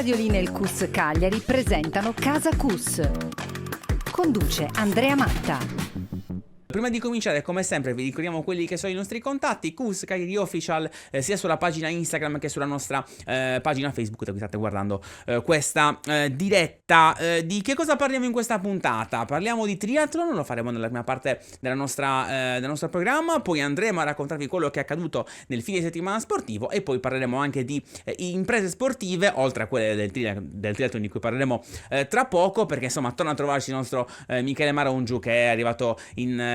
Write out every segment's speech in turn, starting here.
Radiolina e il CUS Cagliari presentano Casa CUS. Conduce Andrea Matta. Prima di cominciare, come sempre, vi ricordiamo quelli che sono i nostri contatti, CUS Cagliari Official, sia sulla pagina Instagram che sulla nostra pagina Facebook, da cui state guardando questa diretta. Di che cosa parliamo in questa puntata? Parliamo di triathlon, lo faremo nella prima parte del nostro programma, poi andremo a raccontarvi quello che è accaduto nel fine settimana sportivo e poi parleremo anche di imprese sportive, oltre a quelle del triathlon di cui parleremo tra poco, perché insomma torna a trovarci il nostro Michele Maraungiu, che è arrivato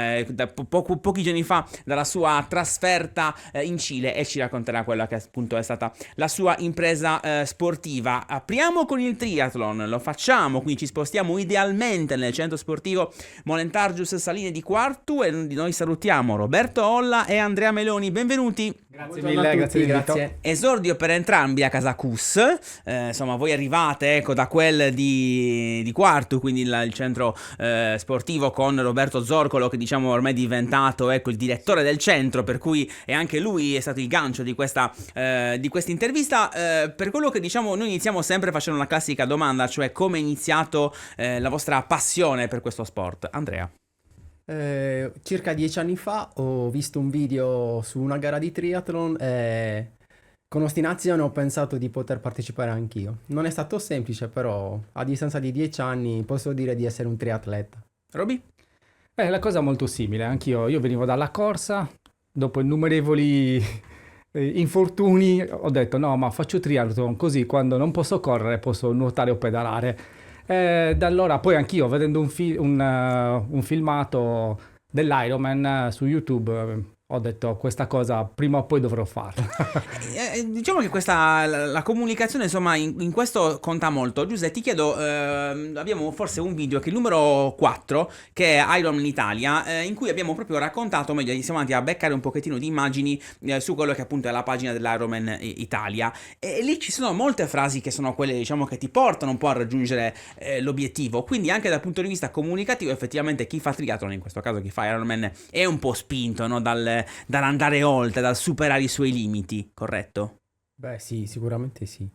da pochi giorni fa dalla sua trasferta in Cile e ci racconterà quella che appunto è stata la sua impresa sportiva. Apriamo con il triathlon, lo facciamo, quindi ci spostiamo idealmente nel centro sportivo Molentargius Saline di Quartu e noi salutiamo Roberto Olla e Andrea Meloni, benvenuti. Grazie mille, grazie. Esordio per entrambi a Casa CUS, insomma voi arrivate da quel di Quartu, quindi il centro sportivo con Roberto Zorcolo, che diciamo ormai è diventato il direttore del centro, per cui è anche lui è stato il gancio di questa intervista. Per quello che diciamo noi iniziamo sempre facendo una classica domanda, cioè come è iniziato la vostra passione per questo sport. Andrea. Circa 10 anni fa ho visto un video su una gara di triathlon e con ostinazione ho pensato di poter partecipare anch'io. Non è stato semplice, però a distanza di 10 anni posso dire di essere un triatleta. Roby? La cosa è molto simile, anch'io. Io venivo dalla corsa, dopo innumerevoli infortuni ho detto no, ma faccio triathlon, così quando non posso correre posso nuotare o pedalare. Da allora poi anch'io, vedendo un filmato dell'Ironman su YouTube, ho detto questa cosa prima o poi dovrò farla. Diciamo che la comunicazione insomma in questo conta molto. Giuseppe, ti chiedo, abbiamo forse un video che è il numero 4, che è Ironman Italia, in cui abbiamo proprio raccontato, meglio siamo andati a beccare un pochettino di immagini su quello che appunto è la pagina dell'Ironman Italia, e lì ci sono molte frasi che sono quelle diciamo che ti portano un po' a raggiungere l'obiettivo, quindi anche dal punto di vista comunicativo effettivamente chi fa triathlon, in questo caso chi fa Ironman, è un po' spinto, no? Dall'andare oltre, dal superare i suoi limiti, corretto? Beh sì, sicuramente sì.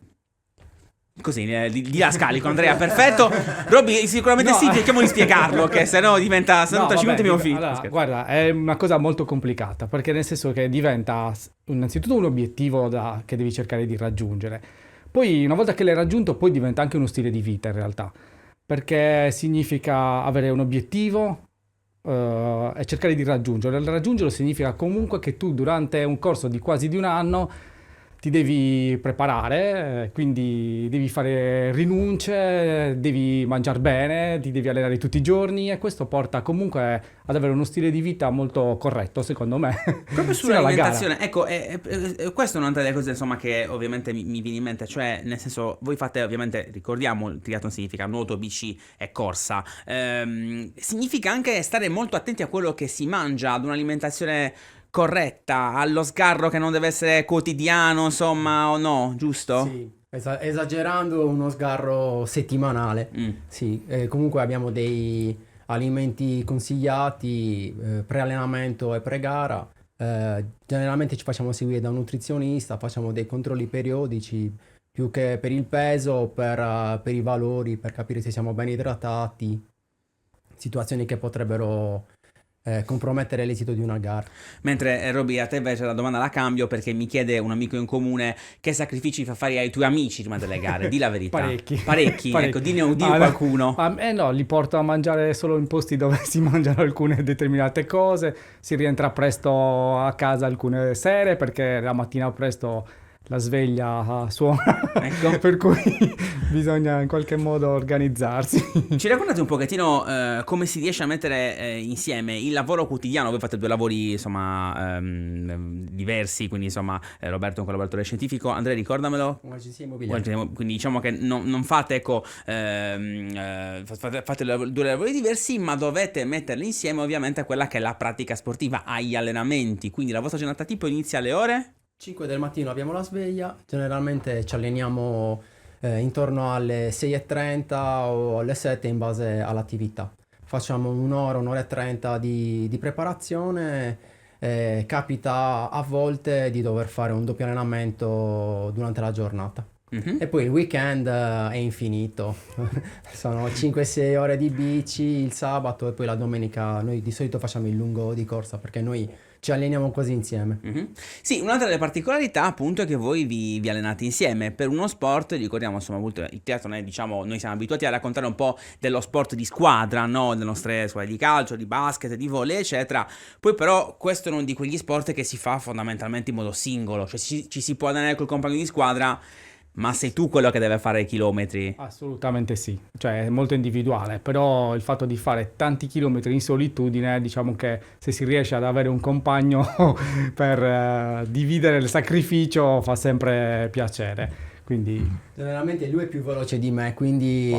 Così, didascalico, Andrea, perfetto. Robby, sicuramente no. Sì, cerchiamo di spiegarlo, che sennò diventa, se no, tra 5 minuti abbiamo finito. Allora, guarda, è una cosa molto complicata, perché nel senso che diventa innanzitutto un obiettivo che devi cercare di raggiungere. Poi, una volta che l'hai raggiunto, poi diventa anche uno stile di vita in realtà, perché significa avere un obiettivo, e cercare di raggiungerlo. Raggiungerlo significa comunque che tu durante un corso di quasi di un anno ti devi preparare, quindi devi fare rinunce, devi mangiare bene, ti devi allenare tutti i giorni, e questo porta comunque ad avere uno stile di vita molto corretto, secondo me. Proprio sull'alimentazione, ecco, questa è un'altra delle cose insomma che ovviamente mi viene in mente, cioè nel senso voi fate, ovviamente ricordiamo, il triathlon significa nuoto, bici e corsa, significa anche stare molto attenti a quello che si mangia, ad un'alimentazione corretta, allo sgarro che non deve essere quotidiano, insomma, o no, giusto? Sì, esagerando uno sgarro settimanale. Sì, comunque abbiamo dei alimenti consigliati, pre-allenamento e pre-gara. Generalmente ci facciamo seguire da un nutrizionista, facciamo dei controlli periodici, più che per il peso, per i valori, per capire se siamo ben idratati, situazioni che potrebbero compromettere l'esito di una gara. Mentre Roby, a te invece la domanda la cambio, perché mi chiede un amico in comune che sacrifici fa fare ai tuoi amici prima delle gare. Di la verità. Parecchi. Ecco, di qualcuno. No, li porto a mangiare solo in posti dove si mangiano alcune determinate cose, si rientra presto a casa alcune sere perché la mattina presto la sveglia suona, ecco. Per cui bisogna in qualche modo organizzarsi. Ci raccontate un pochettino come si riesce a mettere insieme il lavoro quotidiano? Voi fate due lavori insomma diversi, quindi insomma Roberto è un collaboratore scientifico, Andrea ricordamelo, un'agenzia immobiliare, quindi diciamo che non fate fate due lavori diversi, ma dovete metterli insieme ovviamente a quella che è la pratica sportiva, agli allenamenti. Quindi la vostra giornata tipo inizia alle ore? 5 del mattino abbiamo la sveglia, generalmente ci alleniamo intorno alle 6:30 o alle 7 in base all'attività. Facciamo un'ora e 30 di preparazione, capita a volte di dover fare un doppio allenamento durante la giornata. E poi il weekend è infinito, sono 5-6 ore di bici il sabato e poi la domenica noi di solito facciamo il lungo di corsa perché noi ci alleniamo quasi insieme. Sì, un'altra delle particolarità appunto è che voi vi allenate insieme per uno sport, ricordiamo insomma molto, il triathlon è, diciamo, noi siamo abituati a raccontare un po' dello sport di squadra, no? Delle nostre squadre di calcio, di basket, di volley eccetera, poi però questo è uno di quegli sport che si fa fondamentalmente in modo singolo, cioè ci si può allenare col compagno di squadra, ma sei tu quello che deve fare i chilometri. Assolutamente sì, cioè è molto individuale, però il fatto di fare tanti chilometri in solitudine, diciamo che se si riesce ad avere un compagno per dividere il sacrificio fa sempre piacere. Quindi Generalmente lui è più veloce di me, quindi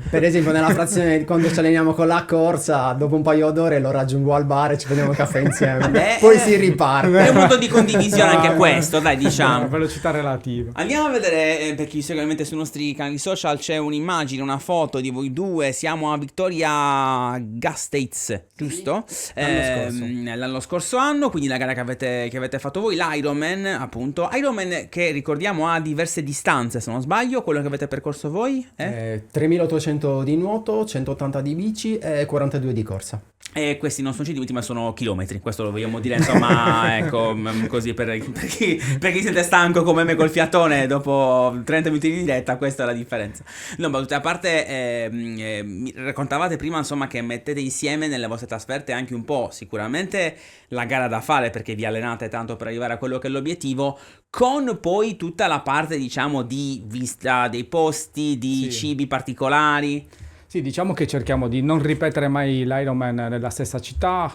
per esempio nella frazione quando ci alleniamo con la corsa, dopo un paio d'ore lo raggiungo al bar e ci prendiamo un caffè insieme. Vabbè, Poi si riparte. È un modo di condivisione anche questo, dai, diciamo. velocità relativa. Andiamo a vedere, per chi segue ovviamente sui nostri canali social, c'è un'immagine, una foto di voi due, siamo a Victoria Gasteiz, giusto? L'anno scorso anno, quindi la gara che avete fatto voi, l'Ironman, appunto. Ironman che ricordiamo ha diverse distanze, se non sbaglio, quello che avete percorso voi è? 3800 di nuoto, 180 di bici e 42 di corsa. E questi non sono centimetri ma sono chilometri, questo lo vogliamo dire insomma, ecco, così per chi siete stanco come me col fiatone dopo 30 minuti di diretta, questa è la differenza. No, battute a parte, mi raccontavate prima insomma che mettete insieme nelle vostre trasferte anche un po' sicuramente la gara da fare perché vi allenate tanto per arrivare a quello che è l'obiettivo, con poi tutta la parte diciamo di vista dei posti, di Sì. cibi particolari. Sì, diciamo che cerchiamo di non ripetere mai l'Ironman nella stessa città,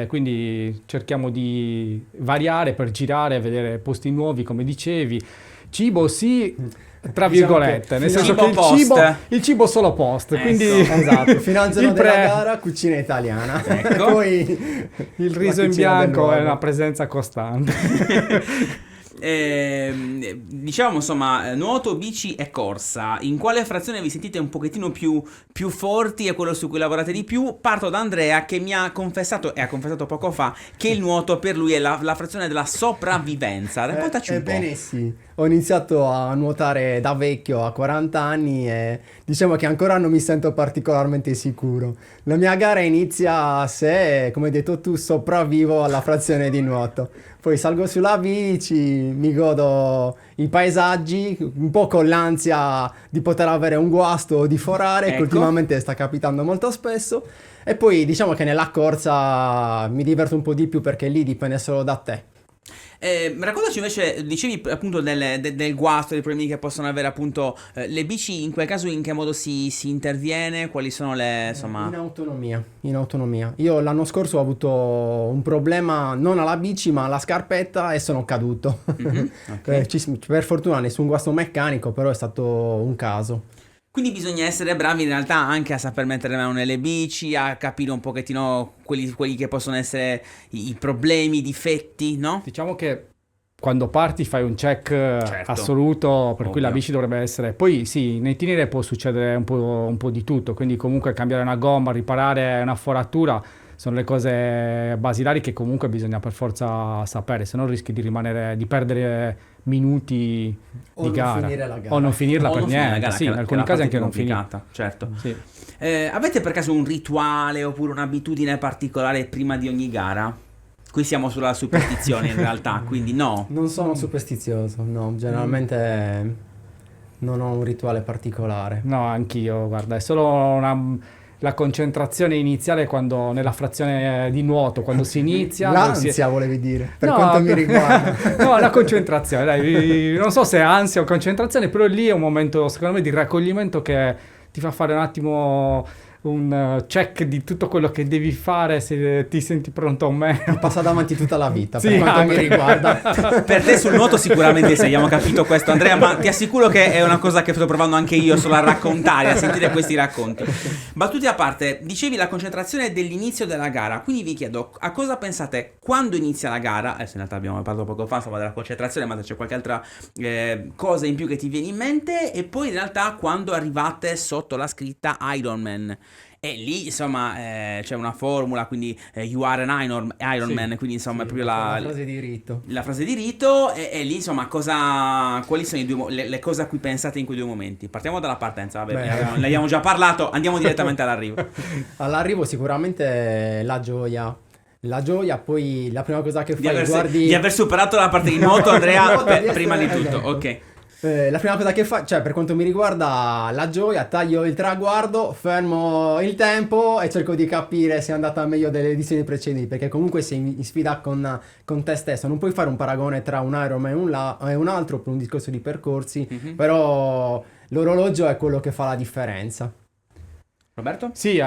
quindi cerchiamo di variare per girare, vedere posti nuovi, come dicevi. Cibo sì, tra Diciamo virgolette, che nel fino senso a- che Cibo post. il cibo solo post, Ecco. quindi Esatto, fino al giorno il della pre- gara cucina italiana. Ecco. Poi il la riso in cucina del bianco è luogo. una presenza costante. Diciamo insomma nuoto, bici e corsa, in quale frazione vi sentite un pochettino più forti e quello su cui lavorate di più? Parto da Andrea che mi ha confessato e ha confessato poco fa che il nuoto per lui è la frazione della sopravvivenza. Raccontaci un po'. Ebbene sì, ho iniziato a nuotare da vecchio a 40 anni e diciamo che ancora non mi sento particolarmente sicuro. La mia gara inizia se, come hai detto tu, sopravvivo alla frazione di nuoto. Poi salgo sulla bici, mi godo i paesaggi, un po' con l'ansia di poter avere un guasto o di forare, Ecco. che ultimamente sta capitando molto spesso. E poi diciamo che nella corsa mi diverto un po' di più perché lì dipende solo da te. Raccontaci invece, dicevi appunto del guasto, dei problemi che possono avere appunto le bici, in quel caso in che modo si interviene, quali sono le insomma... In autonomia. Io l'anno scorso ho avuto un problema non alla bici ma alla scarpetta e sono caduto. Mhm, ok. Per fortuna nessun guasto meccanico, però è stato un caso. Quindi bisogna essere bravi in realtà anche a saper mettere mano nelle bici, a capire un pochettino quelli che possono essere i problemi, i difetti, no? Diciamo che quando parti fai un check Certo. assoluto, per cui la Ovvio. bici dovrebbe essere... Poi sì, nei itinere può succedere un po' di tutto, quindi comunque cambiare una gomma, riparare una foratura, sono le cose basilari che comunque bisogna per forza sapere, se no rischi di perdere minuti O di non gara. finire la gara. O non finirla O per non finire la niente, gara, sì, che in la- alcuni che la casi parte anche non finire. complicata, certo. Sì. Avete per caso un rituale oppure un'abitudine particolare prima di ogni gara? Qui siamo sulla superstizione in realtà, quindi no. Non sono superstizioso, no, generalmente non ho un rituale particolare. No, anch'io, guarda, è solo la concentrazione iniziale quando nella frazione di nuoto, quando si inizia... dove si- L'ansia volevi dire, per No, quanto mi riguarda. No, la concentrazione, dai, non so se è ansia o concentrazione, però lì è un momento, secondo me, di raccoglimento che ti fa fare un attimo un check di tutto quello che devi fare, se ti senti pronto o meno. Passa davanti tutta la vita, Sì, per quanto mi anche. riguarda. Per te sul nuoto sicuramente sì, abbiamo capito questo Andrea, ma ti assicuro che è una cosa che sto provando anche io solo a raccontare, a sentire questi racconti. Battute a parte, dicevi la concentrazione dell'inizio della gara, quindi vi chiedo a cosa pensate quando inizia la gara, adesso in realtà abbiamo parlato poco fa insomma della concentrazione, ma se c'è qualche altra cosa in più che ti viene in mente, e poi in realtà quando arrivate sotto la scritta Ironman. E lì insomma c'è una formula, quindi you are an Iron Man, quindi insomma è proprio la frase di rito. La frase di rito, e lì insomma quali sono le cose a cui pensate in quei due momenti? Partiamo dalla partenza, vabbè, ne abbiamo già parlato, andiamo direttamente all'arrivo. All'arrivo sicuramente la gioia, poi la prima cosa che fai di aver superato la parte di nuoto, Andrea, prima di tutto, esatto. ok. La prima cosa che fa, cioè per quanto mi riguarda la gioia, taglio il traguardo, fermo il tempo e cerco di capire se è andata meglio delle edizioni precedenti, perché comunque sei in sfida con te stesso, non puoi fare un paragone tra un Ironman e un altro per un discorso di percorsi, però l'orologio è quello che fa la differenza. Roberto? Sì,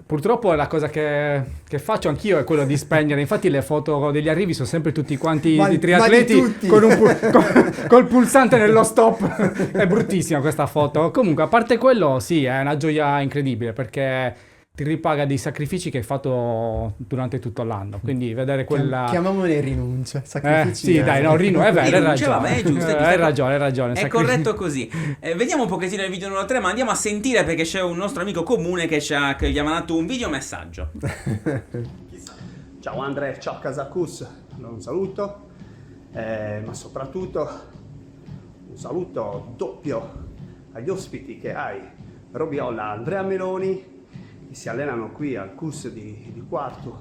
purtroppo la cosa che faccio anch'io è quello di spegnere. Infatti le foto degli arrivi sono sempre tutti quanti i triatleti tutti. col pulsante nello stop. È bruttissima questa foto. Comunque, a parte quello, sì, è una gioia incredibile perché ti ripaga dei sacrifici che hai fatto durante tutto l'anno. Quindi vedere quella... Chiamiamole rinunce, sacrifici. Sì, dai, no, è vero, hai Rinunce, ragione. vabbè, è giusto, Hai ragione. È corretto così. Vediamo un pochettino il video numero 3, ma andiamo a sentire perché c'è un nostro amico comune che gli ha mandato un videomessaggio. Ciao Andre, ciao Casacus, un saluto, ma soprattutto un saluto doppio agli ospiti che hai, Robiolla, Andrea Meloni, che si allenano qui al CUS di Quartu,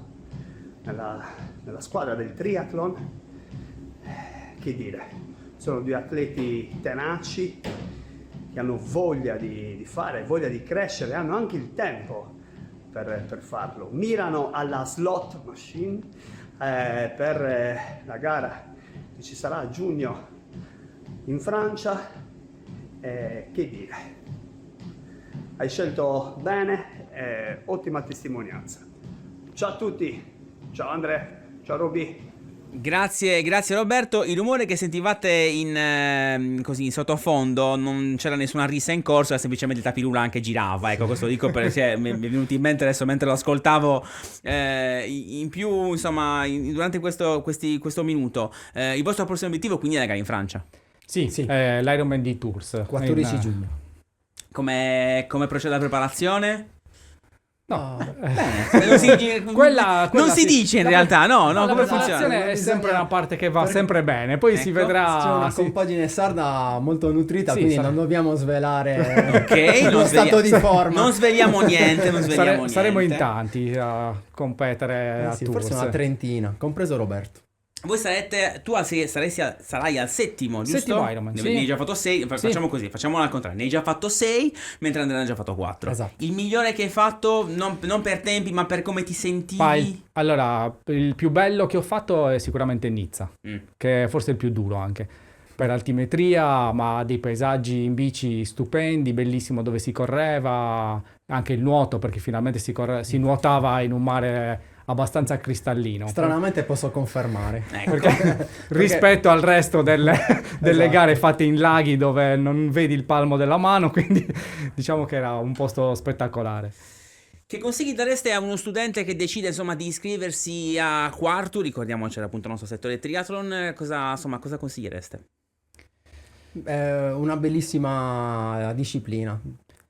nella squadra del triathlon. Che dire, sono due atleti tenaci che hanno voglia di fare, voglia di crescere, hanno anche il tempo per farlo. Mirano alla slot machine per la gara che ci sarà a giugno in Francia. Che dire, hai scelto bene, ottima testimonianza. Ciao a tutti, ciao Andrea, ciao Roby. Grazie Roberto. Il rumore che sentivate così in sottofondo non c'era nessuna rissa in corso, era semplicemente il tapirulano che girava. Ecco, questo lo dico perché mi è venuto in mente adesso mentre lo ascoltavo. In più, insomma, durante questo minuto, il vostro prossimo obiettivo quindi è la gara in Francia? Sì. L'Ironman di Tours. 14 giugno. Come procede la preparazione? No, Bene. Non si dice in realtà, no, la come preparazione funziona? è sempre una parte che va sempre bene, poi si Ecco, vedrà. C'è una sì. compagine sarda molto nutrita, Sì, quindi sarà- non dobbiamo svelare Ok, lo stato di forma. Non sveliamo niente, Saremo in tanti a competere a Sì, Tours. forse una trentina, compreso Roberto. Voi sarai al settimo, giusto? Settimo Ironman, Ne sì. hai già fatto 6, Sì. facciamo così, facciamolo al contrario. Ne hai già fatto 6, mentre Andrea ne ha già fatto 4. Esatto. Il migliore che hai fatto, non per tempi, ma per come ti sentivi? Allora, il più bello che ho fatto è sicuramente Nizza, Mm. che è forse il più duro anche. Per altimetria, ma dei paesaggi in bici stupendi, bellissimo dove si correva, anche il nuoto, perché finalmente si nuotava in un mare abbastanza cristallino. Stranamente posso confermare. Ecco. Perché rispetto al resto delle Esatto. gare fatte in laghi dove non vedi il palmo della mano, quindi diciamo che era un posto spettacolare. Che consigli dareste a uno studente che decide insomma di iscriversi a Quartu? Ricordiamoci appunto il nostro settore triathlon, cosa consigliereste? Una bellissima disciplina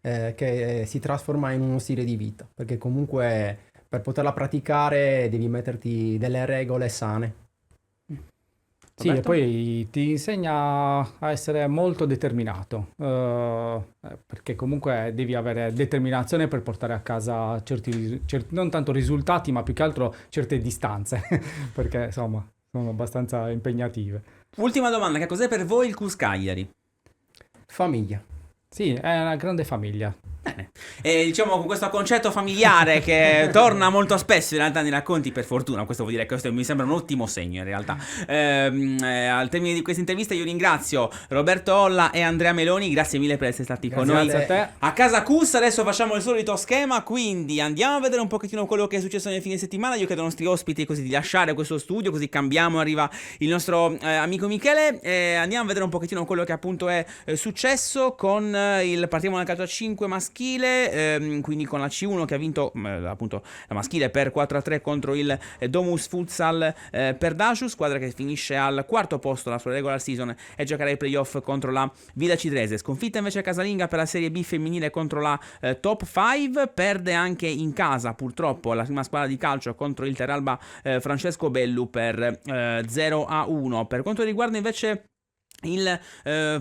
che si trasforma in uno stile di vita, perché comunque per poterla praticare devi metterti delle regole sane. Sì, e Roberto? poi ti insegna a essere molto determinato, perché comunque devi avere determinazione per portare a casa certi non tanto risultati, ma più che altro certe distanze, perché insomma sono abbastanza impegnative. Ultima domanda, che cos'è per voi il CUS Cagliari? Famiglia. Sì, è una grande famiglia. Bene. E diciamo con questo concetto familiare che torna molto spesso in realtà nei racconti, per fortuna, questo vuol dire che questo mi sembra un ottimo segno in realtà. Al termine di questa intervista io ringrazio Roberto Olla e Andrea Meloni, grazie mille per essere stati con noi. Grazie a te. A casa CUS adesso facciamo il solito schema, quindi andiamo a vedere un pochettino quello che è successo nel fine settimana. Io chiedo ai nostri ospiti così di lasciare questo studio, così cambiamo, arriva il nostro amico Michele, andiamo a vedere un pochettino quello che appunto è successo con partiamo dal calcio a 5 maschile, invece, quindi con la C1 che ha vinto appunto la maschile per 4-3 contro il Domus Futsal Perdasius, squadra che finisce al quarto posto la sua regular season e giocherà ai playoff contro la Villa Cidrese. Sconfitta invece casalinga per la Serie B femminile contro la Top 5, perde anche in casa purtroppo la prima squadra di calcio contro il Teralba Francesco Bellu per 0-1. Per quanto riguarda invece il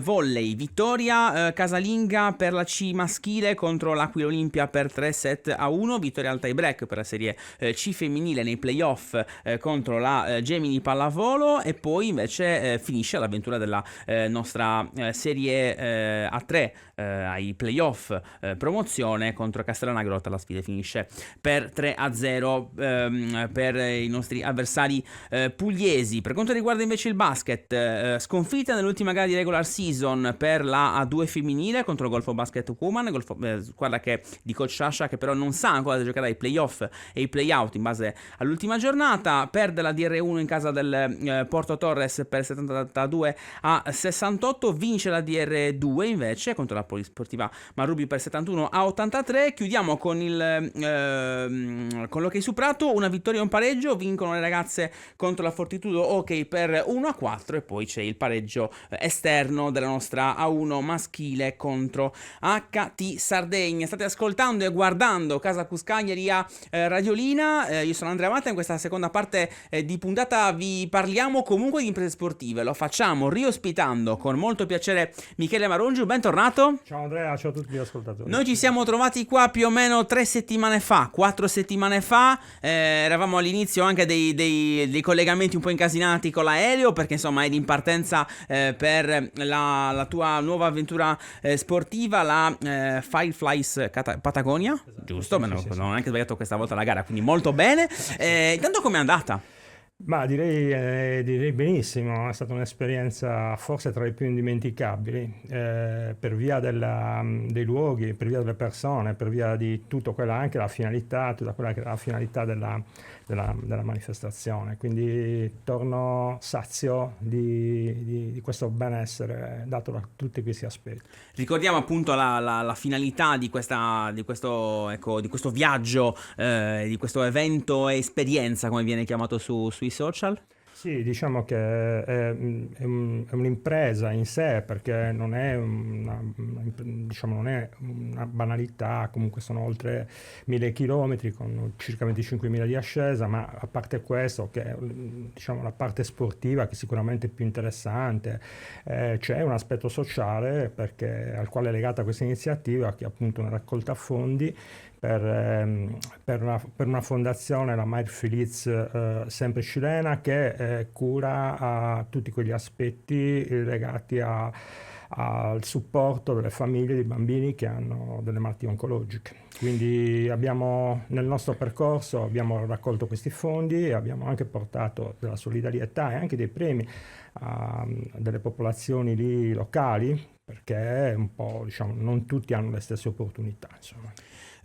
volley, vittoria casalinga per la C maschile contro l'Aquila Olimpia per 3-1, vittoria al tie break per la Serie C femminile nei playoff contro la Gemini Pallavolo, e poi invece finisce l'avventura della nostra Serie A3 ai playoff promozione contro Castellana Grotta. La sfida finisce per 3-0 per i nostri avversari pugliesi. Per quanto riguarda invece il basket, sconfitta nell'ultima gara di regular season per la A2 femminile contro il Golfo Basket Woman, squadra di Coach Sasha, che però non sa ancora se giocherà i playoff e i playout in base all'ultima giornata. Perde la DR1 in casa del Porto Torres per 72-68, vince la DR2 invece contro la Polisportiva Marrubi per 71-83. Chiudiamo con l'Hockey su Prato, una vittoria e un pareggio, vincono le ragazze contro la Fortitudo Hockey per 1-4, e poi c'è il pareggio esterno della nostra A1 maschile contro HT Sardegna. State ascoltando e guardando Casa Cus Cagliari a Radiolina. Io sono Andrea Matta, in questa seconda parte di puntata vi parliamo comunque di imprese sportive. Lo facciamo riospitando con molto piacere Michele Marongiu. Bentornato. Ciao Andrea, ciao a tutti gli ascoltatori. Noi ci siamo trovati qua più o meno 4 settimane fa, eravamo all'inizio anche dei collegamenti un po' incasinati con l'aereo, perché insomma eri in partenza per la tua nuova avventura sportiva, la Fireflies Patagonia, esatto, giusto? Sì, non ho neanche sbagliato questa volta la gara, quindi molto bene. Intanto com'è andata? Ma direi benissimo, è stata un'esperienza forse tra le più indimenticabili, per via dei luoghi, per via delle persone, per via di tutto quella, anche la finalità, tutta quella che era la finalità della manifestazione. Quindi torno sazio di questo benessere dato da tutti questi aspetti. Ricordiamo appunto la finalità di questo viaggio, di questo evento e esperienza, come viene chiamato sui social? Sì, diciamo che è un'impresa in sé, perché non è una banalità. Comunque sono oltre 1000 chilometri con circa 25.000 di ascesa, ma a parte questo, che è la parte sportiva, che sicuramente è più interessante, c'è un aspetto sociale al quale è legata questa iniziativa, che è appunto una raccolta fondi per una fondazione, la Mair Feliz, sempre cilena, che cura a tutti quegli aspetti legati al supporto delle famiglie di bambini che hanno delle malattie oncologiche. Quindi nel nostro percorso abbiamo raccolto questi fondi e abbiamo anche portato della solidarietà e anche dei premi a delle popolazioni lì locali, perché un po', non tutti hanno le stesse opportunità, insomma.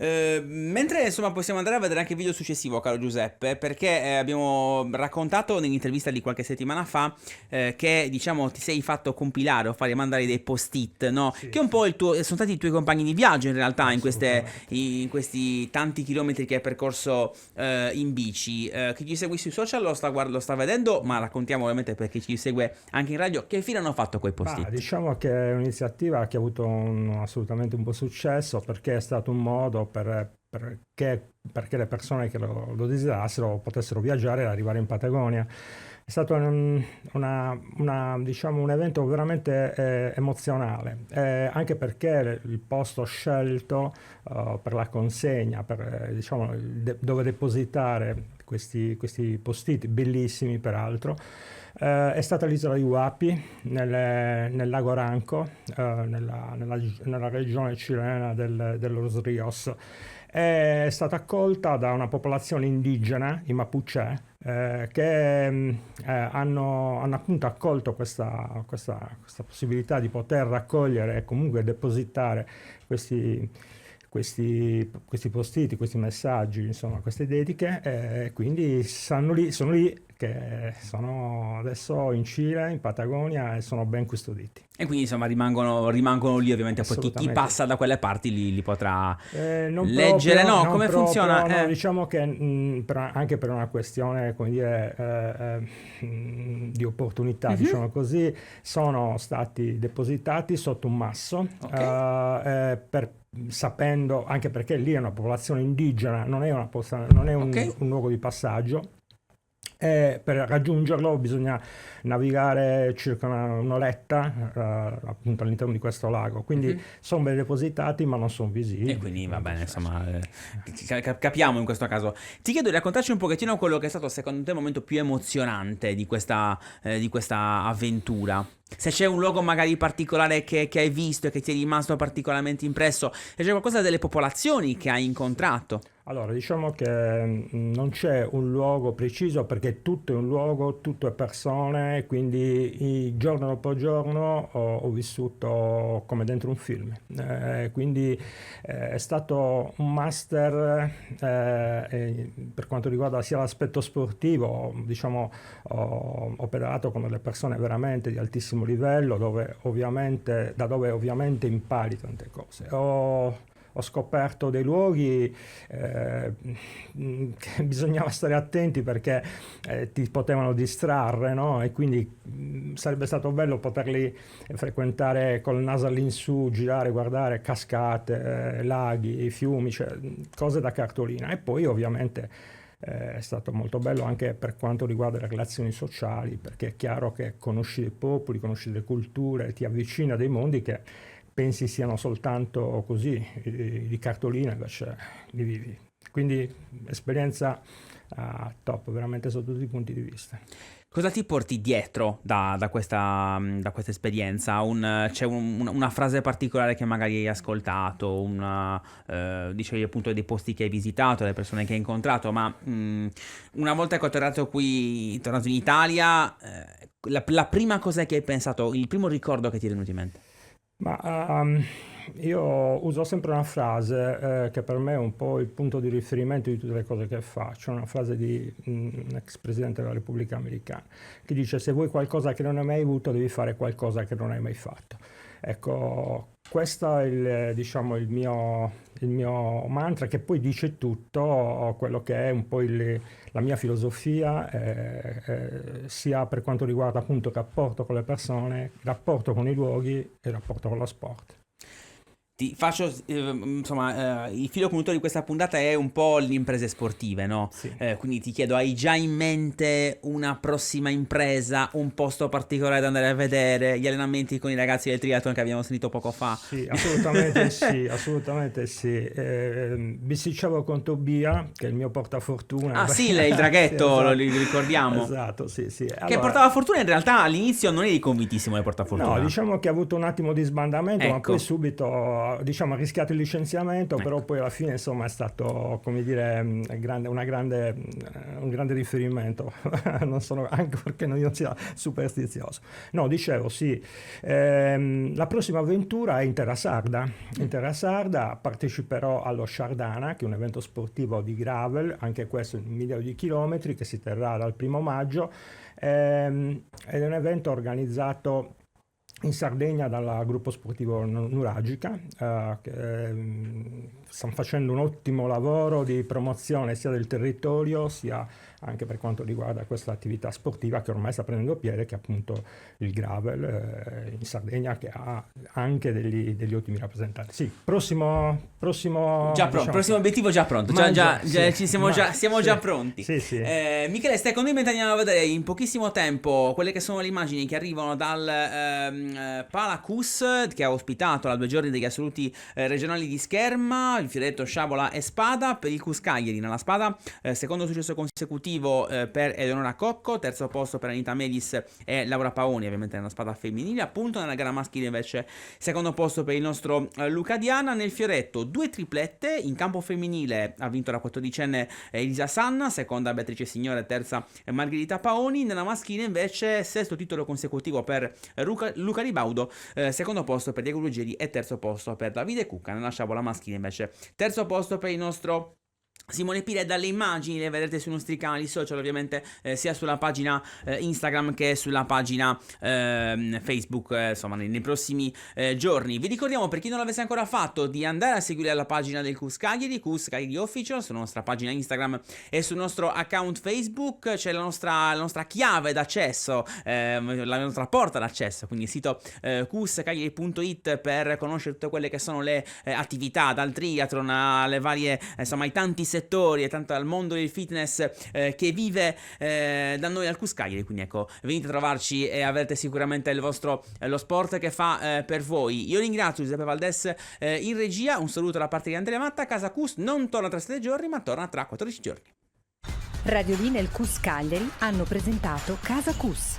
Mentre insomma possiamo andare a vedere anche il video successivo, caro Giuseppe, perché abbiamo raccontato nell'intervista di qualche settimana fa che ti sei fatto compilare o fare mandare dei post-it, no? Sì, che un po' sono stati i tuoi compagni di viaggio in realtà in questi tanti chilometri che hai percorso in bici. Chi ci segue sui social lo sta vedendo, ma raccontiamo ovviamente per chi ci segue anche in radio che fine hanno fatto quei post-it. Diciamo che è un'iniziativa che ha avuto assolutamente un buon successo, perché è stato un modo perché le persone che lo desiderassero potessero viaggiare e arrivare in Patagonia. È stato un evento veramente emozionale, anche perché il posto scelto per la consegna, dove depositare questi post-it, bellissimi peraltro, è stata l'isola di Huapi, nel lago Ranco, nella regione cilena de Los Rios. È stata accolta da una popolazione indigena, i Mapuche, che hanno appunto accolto questa possibilità di poter raccogliere e comunque depositare questi post-it, questi messaggi, insomma, queste dediche, quindi sono lì che sono adesso in Cile, in Patagonia, e sono ben custoditi. E quindi insomma rimangono lì ovviamente, poi chi Assolutamente. passa da quelle parti li potrà Non leggere, proprio, no? non Come proprio, funziona? no, diciamo che anche per una questione, come dire, di opportunità, diciamo così, sono stati depositati sotto un masso, sapendo, anche perché lì è una popolazione indigena, non è un luogo di passaggio. E per raggiungerlo bisogna navigare circa un'oretta appunto all'interno di questo lago, quindi sono ben depositati ma non sono visibili. E quindi va bene, insomma, capiamo in questo caso. Ti chiedo di raccontarci un pochettino quello che è stato secondo te il momento più emozionante di questa avventura. Se c'è un luogo magari particolare che hai visto e che ti è rimasto particolarmente impresso, se c'è qualcosa delle popolazioni che hai incontrato. Allora, diciamo che non c'è un luogo preciso, perché tutto è un luogo, tutto è persone, quindi giorno dopo giorno ho vissuto come dentro un film. Quindi è stato un master per quanto riguarda sia l'aspetto sportivo, diciamo, ho operato con delle persone veramente di altissimo livello, da dove ovviamente impari tante cose. Ho scoperto dei luoghi che bisognava stare attenti perché ti potevano distrarre, no? E quindi sarebbe stato bello poterli frequentare col naso all'insù, girare, guardare cascate, laghi, fiumi, cioè cose da cartolina. E poi ovviamente è stato molto bello anche per quanto riguarda le relazioni sociali, perché è chiaro che conosci dei popoli, conosci delle culture, ti avvicina a dei mondi che pensi siano soltanto così, di cartolina, invece li vivi. Quindi esperienza top, veramente sotto tutti i punti di vista. Cosa ti porti dietro da questa esperienza? C'è una frase particolare che magari hai ascoltato, dicevi appunto dei posti che hai visitato, le persone che hai incontrato, ma una volta che tornato in Italia, la prima cosa che hai pensato, il primo ricordo che ti è venuto in mente? Ma io uso sempre una frase che per me è un po' il punto di riferimento di tutte le cose che faccio, una frase di un ex presidente della Repubblica Americana, che dice: se vuoi qualcosa che non hai mai avuto, devi fare qualcosa che non hai mai fatto. Ecco, questo è il mio mantra, che poi dice tutto quello che è un po' la mia filosofia, sia per quanto riguarda appunto il rapporto con le persone, il rapporto con i luoghi e il rapporto con lo sport. Ti faccio, il filo conduttore di questa puntata è un po' le imprese sportive, no? Sì. Quindi ti chiedo, hai già in mente una prossima impresa, un posto particolare da andare a vedere, gli allenamenti con i ragazzi del triathlon che abbiamo sentito poco fa? Sì, assolutamente sì, assolutamente sì. Bisticciavo con Tobia, che è il mio portafortuna. Ah sì, il draghetto, Sì, lo ricordiamo. Esatto, sì, sì. Che Allora, portava fortuna, in realtà all'inizio non eri convintissimo del portafortuna. no, diciamo che ha avuto un attimo di sbandamento, ma Ecco. poi subito, diciamo, ha rischiato il licenziamento, Ecco. però poi alla fine, insomma, è stato, come dire, un grande riferimento. Non sono, anche perché non io sia superstizioso. No, dicevo, sì, la prossima avventura è in Terra Sarda. In Terra Sarda parteciperò allo Shardana, che è un evento sportivo di gravel, anche questo in migliaia di chilometri, che si terrà dal 1° maggio. Ed è un evento organizzato in Sardegna dal gruppo sportivo Nuragica, che stanno facendo un ottimo lavoro di promozione sia del territorio sia anche per quanto riguarda questa attività sportiva che ormai sta prendendo piede, che è appunto il gravel in Sardegna, che ha anche degli ottimi rappresentanti. Sì, prossimo Già pronto, diciamo, prossimo obiettivo già pronto, siamo già pronti. Sì, sì. Michele, stai con noi mentre andiamo a vedere in pochissimo tempo quelle che sono le immagini che arrivano dal Palacus, che ha ospitato la 2 giorni degli assoluti regionali di Scherma, il fioretto, sciabola e spada per il Cus Cagliari. Nella spada secondo successo consecutivo per Eleonora Cocco, terzo posto per Anita Melis e Laura Paoni, ovviamente nella spada femminile. Appunto nella gara maschile invece secondo posto per il nostro Luca Diana. Nel fioretto 2 triplette, in campo femminile ha vinto la 14enne Elisa Sanna, seconda Beatrice Signore, terza Margherita Paoni. Nella maschile invece 6° titolo consecutivo per Luca Ribaudo, secondo posto per Diego Ruggeri e terzo posto per Davide Cucca. Nella sciabola maschile invece terzo posto per il nostro Simone Pire, dalle immagini le vedrete sui nostri canali social, ovviamente sia sulla pagina Instagram che sulla pagina Facebook, insomma nei prossimi giorni. Vi ricordiamo, per chi non l'avesse ancora fatto, di andare a seguire la pagina del Cus Cagliari Official, sulla nostra pagina Instagram e sul nostro account Facebook. C'è la nostra chiave d'accesso, la nostra porta d'accesso, quindi il sito cuscagliari.it, per conoscere tutte quelle che sono le attività, dal triathlon alle varie, insomma, ai tanti settori e tanto al mondo del fitness che vive da noi al Cus Cagliari. Quindi ecco, venite a trovarci e avrete sicuramente lo sport che fa per voi. Io ringrazio Giuseppe Valdes in regia, un saluto da parte di Andrea Matta. Casa Cus non torna tra 7 giorni, ma torna tra 14 giorni. Radiolina e il Cus Cagliari hanno presentato Casa Cus.